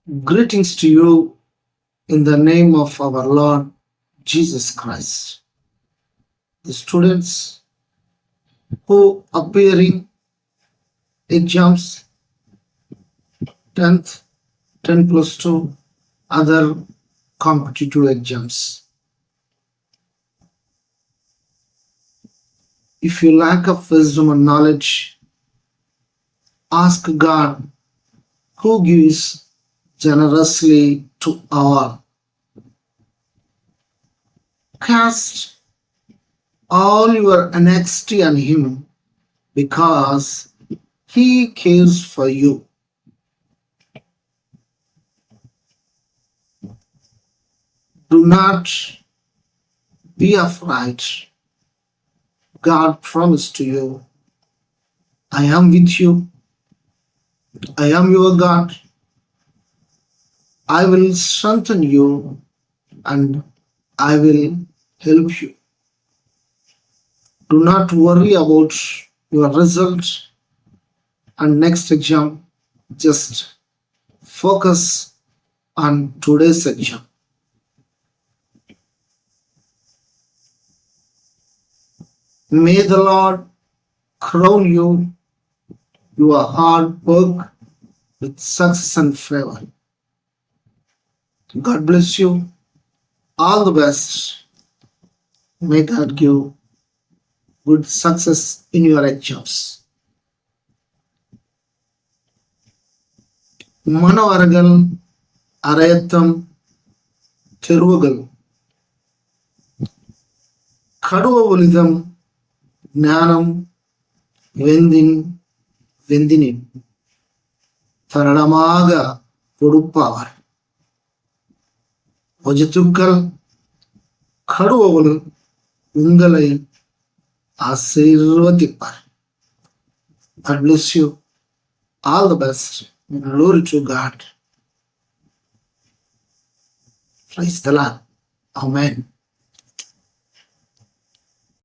Greetings to you in the name of our Lord Jesus Christ. The students who appearing exams 10th, 10 plus 2, other competitive exams. If you lack of wisdom and knowledge, ask God who gives generously to all. Cast all your anxiety on Him because He cares for you. Do not be afraid. God promised to you, I am with you. I am your God. I will strengthen you and I will help you. Do not worry about your result and next exam. Just focus on today's exam. May the Lord crown you, your hard work, with success and favor. God bless you. All the best. May God give good success in your exams. మనవరగల్ అరయత్తం తెరువగల్ కడువ ఒలిదం జ్ఞానం வெந்தினி தரளமாக கொடுப்பார் ஒஜித்துக்கள் கடுவவள் உங்களை ஆசீர்வதிப்பார். God bless you. All the best. Glory to God. Praise the Lord. Amen.